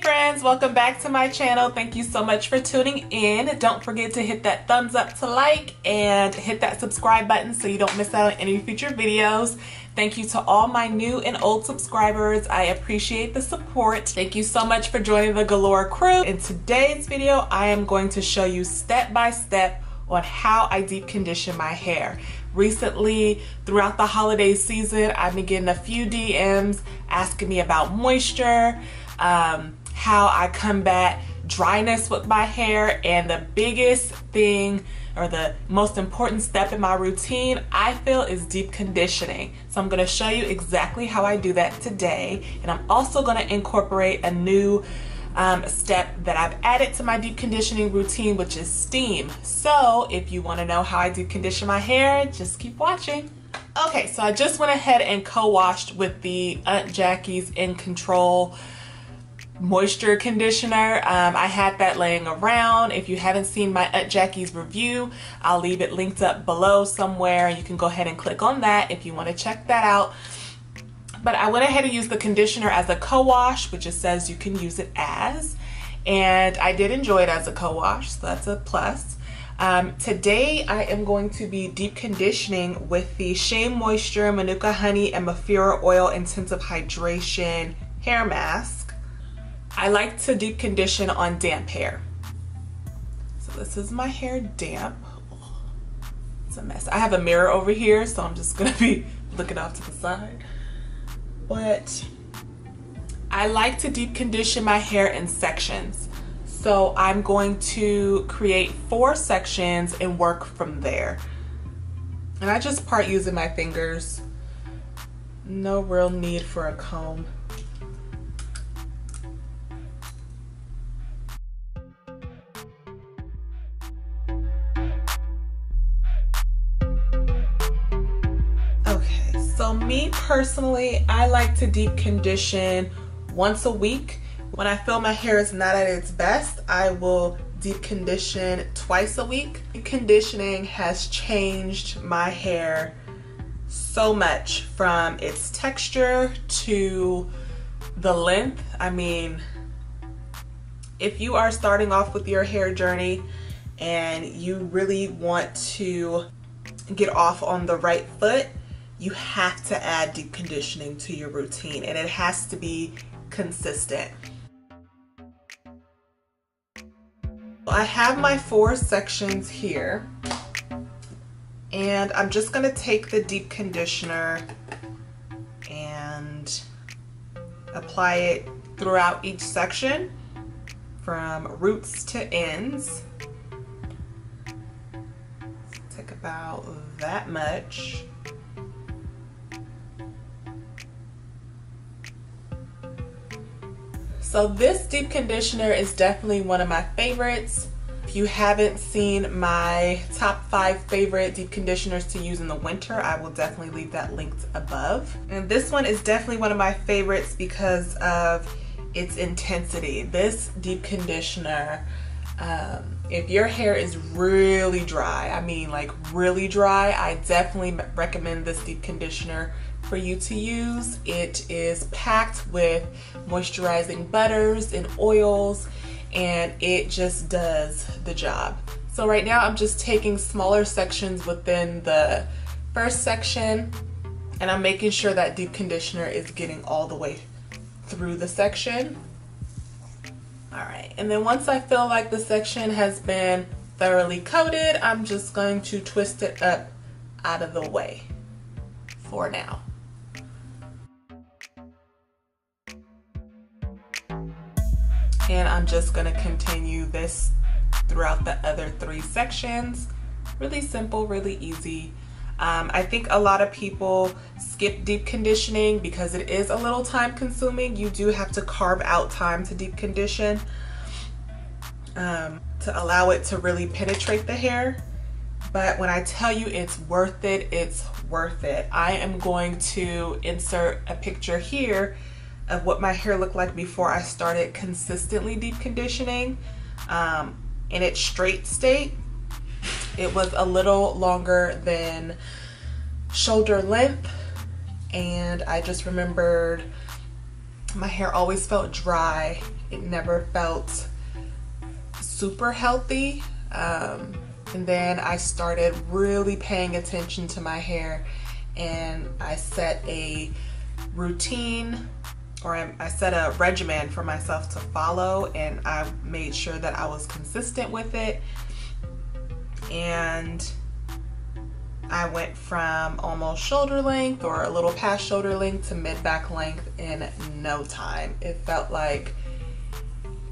friends, welcome back to my channel. Thank you so much for tuning in. Don't forget to hit that thumbs up to like and hit that subscribe button so you don't miss out on any future videos. Thank you to all my new and old subscribers. I appreciate the support. Thank you so much for joining the Galore crew. In today's video, I am going to show you step by step on how I deep condition my hair. Recently, throughout the holiday season, I've been getting a few DMs asking me about moisture, how I combat dryness with my hair, and the biggest thing or the most important step in my routine I feel is deep conditioning. So I'm going to show you exactly how I do that today, and I'm also going to incorporate a new step that I've added to my deep conditioning routine, which is steam. So if you want to know how I deep condition my hair, just keep watching. Okay, so I just went ahead and co-washed with the Aunt Jackie's In Control moisture conditioner. I had that laying around. If you haven't seen my Aunt Jackie's review, I'll leave it linked up below somewhere. You can go ahead and click on that if you want to check that out. But I went ahead and used the conditioner as a co-wash, which it says you can use it as, and I did enjoy it as a co-wash, so that's a plus. Today I am going to be deep conditioning with the Shea Moisture Manuka Honey and Mafura Oil Intensive Hydration Hair Mask. I like to deep condition on damp hair. So this is my hair damp. It's a mess. I have a mirror over here, so I'm just gonna be looking off to the side. But I like to deep condition my hair in sections. So I'm going to create 4 sections and work from there. And I just part using my fingers. No real need for a comb. So me personally, I like to deep condition once a week. When I feel my hair is not at its best, I will deep condition twice a week. Deep conditioning has changed my hair so much, from its texture to the length. I mean, if you are starting off with your hair journey and you really want to get off on the right foot, you have to add deep conditioning to your routine, and it has to be consistent. I have my 4 sections here, and I'm just going to take the deep conditioner and apply it throughout each section from roots to ends. Take about that much. So this deep conditioner is definitely one of my favorites. If you haven't seen my top 5 favorite deep conditioners to use in the winter, I will definitely leave that linked above. And this one is definitely one of my favorites because of its intensity. This deep conditioner, if your hair is really dry, I mean like really dry, I definitely recommend this deep conditioner for you to use. It is packed with moisturizing butters and oils, and it just does the job. So right now I'm just taking smaller sections within the first section, and I'm making sure that deep conditioner is getting all the way through the section. Alright, and then once I feel like the section has been thoroughly coated, I'm just going to twist it up out of the way for now. And I'm just going to continue this throughout the other 3 sections. Really simple, really easy. I think a lot of people skip deep conditioning because it is a little time consuming. You do have to carve out time to deep condition to allow it to really penetrate the hair. But when I tell you it's worth it, it's worth it. I am going to insert a picture here of what my hair looked like before I started consistently deep conditioning. In its straight state, it was a little longer than shoulder length, and I just remembered my hair always felt dry it never felt super healthy. And then I started really paying attention to my hair, and I set a routine, or I set a regimen for myself to follow, and I made sure that I was consistent with it. And I went from almost shoulder length or a little past shoulder length to mid-back length in no time. It felt like,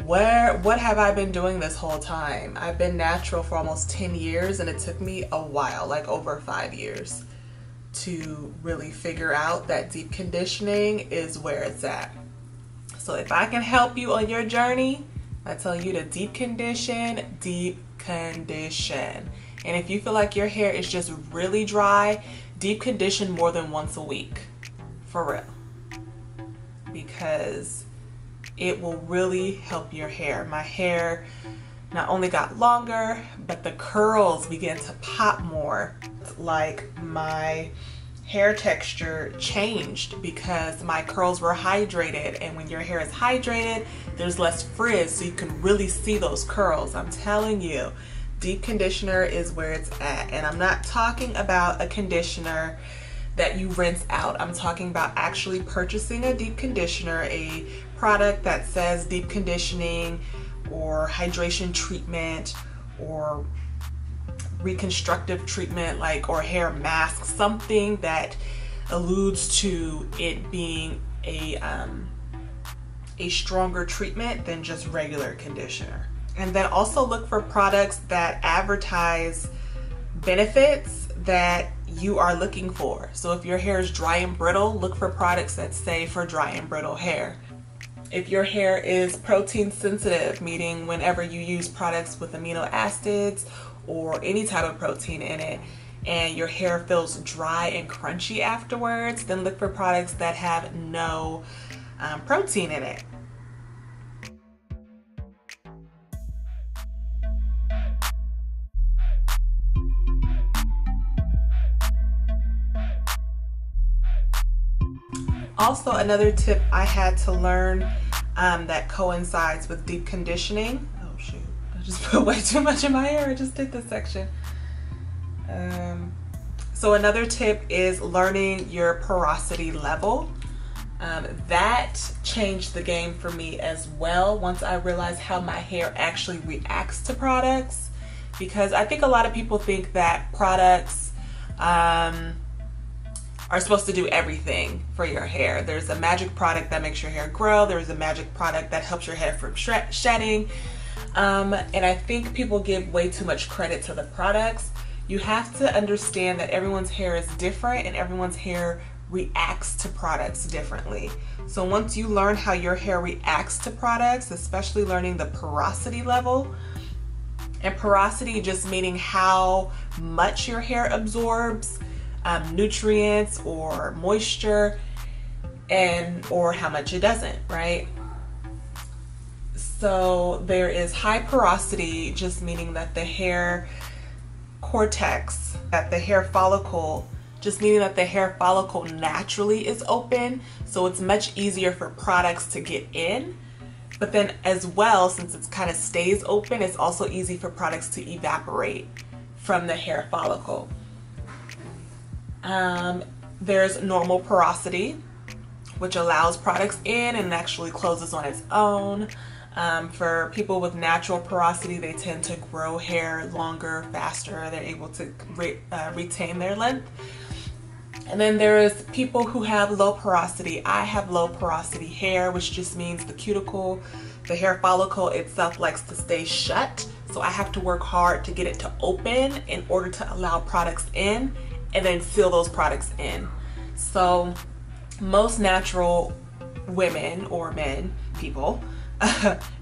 what have I been doing this whole time? I've been natural for almost 10 years, and it took me a while, like over 5 years, to really figure out that deep conditioning is where it's at. So if I can help you on your journey, I tell you to deep condition, deep condition. And if you feel like your hair is just really dry, deep condition more than once a week, for real, because it will really help your hair. My hair not only got longer, but the curls began to pop more. Like my hair texture changed because my curls were hydrated, and when your hair is hydrated, there's less frizz, so you can really see those curls. I'm telling you, deep conditioner is where it's at. And I'm not talking about a conditioner that you rinse out. I'm talking about actually purchasing a deep conditioner, a product that says deep conditioning or hydration treatment or reconstructive treatment, like, or hair mask, something that alludes to it being a stronger treatment than just regular conditioner. And then also look for products that advertise benefits that you are looking for. So if your hair is dry and brittle, look for products that say for dry and brittle hair. If your hair is protein sensitive, meaning whenever you use products with amino acids or any type of protein in it, and your hair feels dry and crunchy afterwards, then look for products that have no protein in it. Also, another tip I had to learn that coincides with deep conditioning. Oh shoot, I just put way too much in my hair. I just did this section. So another tip is learning your porosity level. That changed the game for me as well once I realized how my hair actually reacts to products, because I think a lot of people think that products are supposed to do everything for your hair. There's a magic product that makes your hair grow. There's a magic product that helps your hair from shedding. And I think people give way too much credit to the products. You have to understand that everyone's hair is different and everyone's hair reacts to products differently. So once you learn how your hair reacts to products, especially learning the porosity level, and porosity just meaning how much your hair absorbs nutrients or moisture, and or how much it doesn't, right? So there is high porosity, just meaning that the hair cortex, that the hair follicle, just meaning that the hair follicle naturally is open, so it's much easier for products to get in. But then as well, since it kind of stays open, it's also easy for products to evaporate from the hair follicle. There's normal porosity, which allows products in and actually closes on its own. For people with natural porosity, they tend to grow hair longer, faster. They're able to retain their length. And then there is people who have low porosity. I have low porosity hair, which just means the cuticle, the hair follicle itself likes to stay shut. So I have to work hard to get it to open in order to allow products in, and then seal those products in. So most natural women or men, people,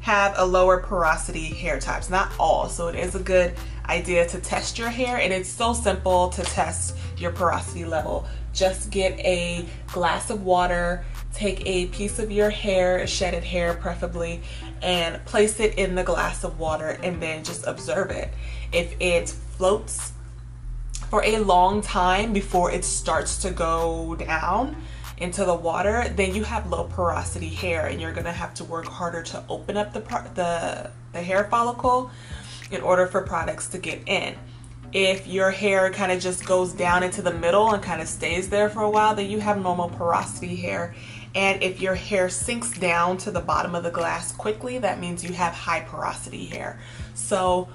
have a lower porosity hair types. Not all, so it is a good idea to test your hair, and it's so simple to test your porosity level. Just get a glass of water, take a piece of your hair, shedded hair preferably, and place it in the glass of water, and then just observe it. If it floats for a long time before it starts to go down, into the water, then you have low porosity hair, and you're gonna have to work harder to open up the hair follicle in order for products to get in. If your hair kind of just goes down into the middle and kind of stays there for a while, then you have normal porosity hair. And if your hair sinks down to the bottom of the glass quickly, that means you have high porosity hair. So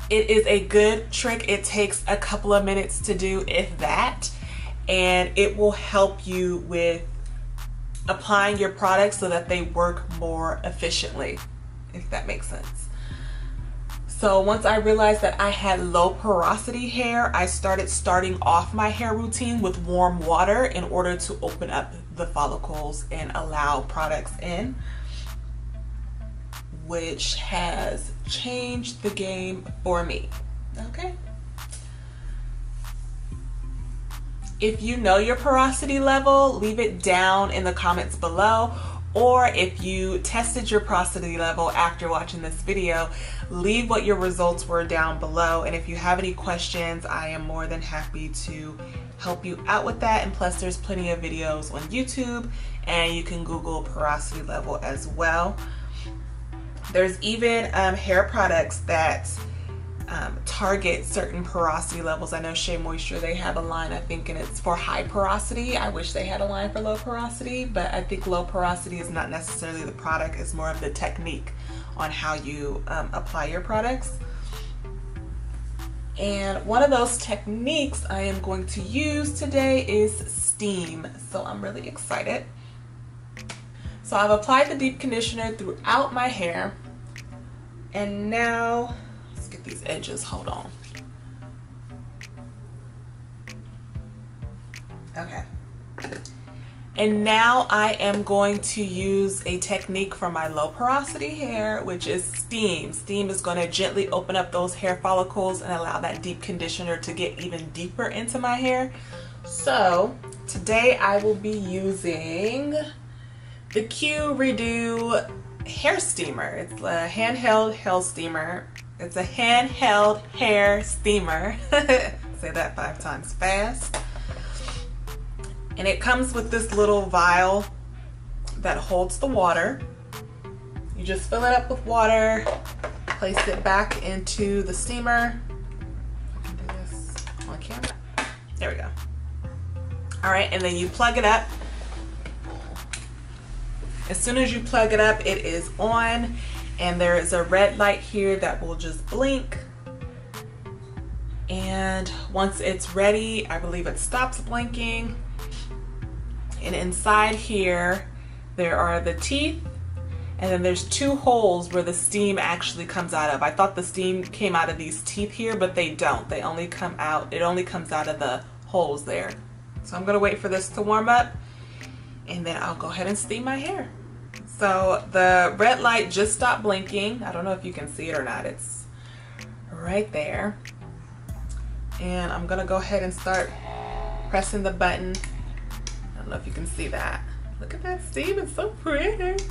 it is a good trick. It takes a couple of minutes to do, if that, and it will help you with applying your products so that they work more efficiently, if that makes sense. So once I realized that I had low porosity hair, I starting off my hair routine with warm water in order to open up the follicles and allow products in, which has changed the game for me. Okay. If you know your porosity level, leave it down in the comments below. Or if you tested your porosity level after watching this video, leave what your results were down below. And if you have any questions, I am more than happy to help you out with that. And plus, there's plenty of videos on YouTube, and you can Google porosity level as well. There's even hair products that target certain porosity levels. I know Shea Moisture, they have a line, I think, and it's for high porosity. I wish they had a line for low porosity, but I think low porosity is not necessarily the product, it's more of the technique on how you apply your products. And one of those techniques I am going to use today is steam. So I'm really excited. So I've applied the deep conditioner throughout my hair, and now get these edges, hold on. Okay. And now I am going to use a technique for my low porosity hair, which is steam. Steam is going to gently open up those hair follicles and allow that deep conditioner to get even deeper into my hair. So today I will be using the Q-redew hair steamer. It's a handheld hair steamer. It's a handheld hair steamer. Say that 5 times fast. And it comes with this little vial that holds the water. You just fill it up with water, place it back into the steamer. I can do this on camera. There we go. All right, and then you plug it up. As soon as you plug it up, it is on. And there is a red light here that will just blink. And once it's ready, I believe it stops blinking. And inside here, there are the teeth. And then there's 2 holes where the steam actually comes out of. I thought the steam came out of these teeth here, but they don't. They only come out, it only comes out of the holes there. So I'm gonna wait for this to warm up, and then I'll go ahead and steam my hair. So the red light just stopped blinking. I don't know if you can see it or not. It's right there. And I'm gonna go ahead and start pressing the button. I don't know if you can see that. Look at that steam, it's so pretty.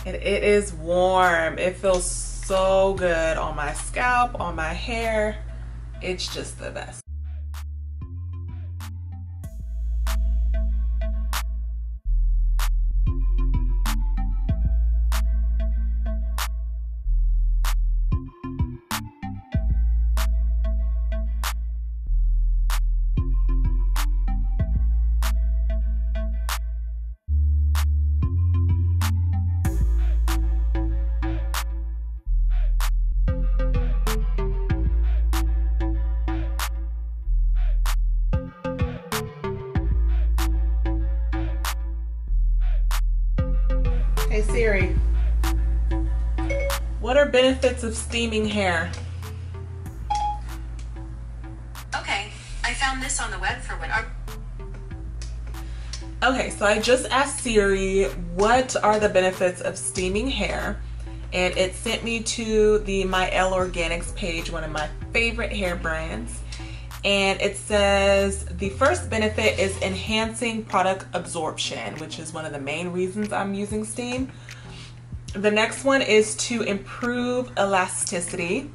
And it is warm. It feels so good on my scalp, on my hair. It's just the best. Hey Siri, what are benefits of steaming hair? Okay, I found this on the web for what are... Okay, so I just asked Siri, what are the benefits of steaming hair? And it sent me to the My Elle Organics page, one of my favorite hair brands. And it says the first benefit is enhancing product absorption, which is one of the main reasons I'm using steam. The next one is to improve elasticity.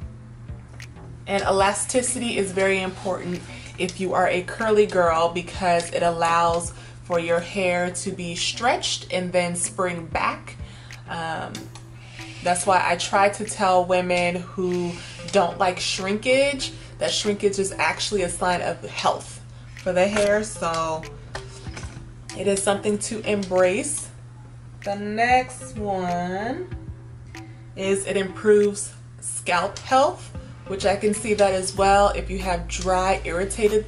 And elasticity is very important if you are a curly girl because it allows for your hair to be stretched and then spring back. That's why I try to tell women who don't like shrinkage that shrinkage is actually a sign of health for the hair. So it is something to embrace. The next one is it improves scalp health, which I can see that as well. If you have dry, irritated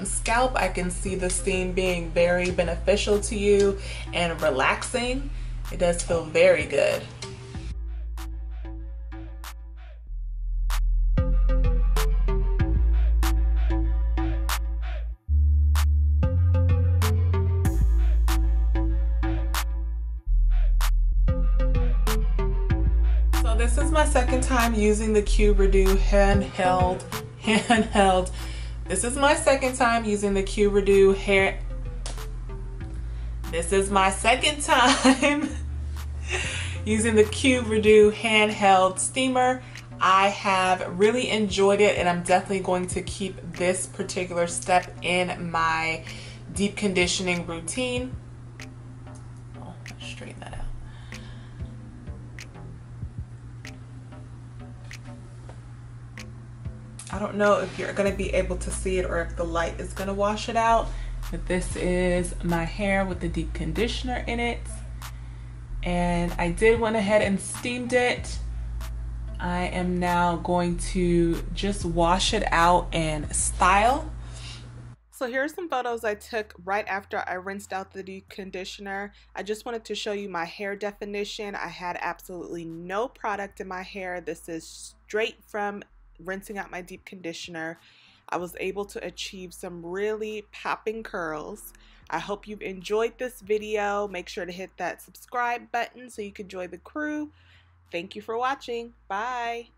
scalp, I can see the steam being very beneficial to you and relaxing. It does feel very good. So this is my second time using the Q-redew handheld. This is my second time using the Q-redew hair. This is my second time using the Q-redew handheld steamer. I have really enjoyed it, and I'm definitely going to keep this particular step in my deep conditioning routine. Oh, let's straighten that out. I don't know if you're going to be able to see it or if the light is going to wash it out, but this is my hair with the deep conditioner in it. And I did went ahead and steamed it. I am now going to just wash it out and style. So here are some photos I took right after I rinsed out the deep conditioner. I just wanted to show you my hair definition. I had absolutely no product in my hair. This is straight from rinsing out my deep conditioner. I was able to achieve some really popping curls. I hope you've enjoyed this video. Make sure to hit that subscribe button so you can join the crew. Thank you for watching. Bye.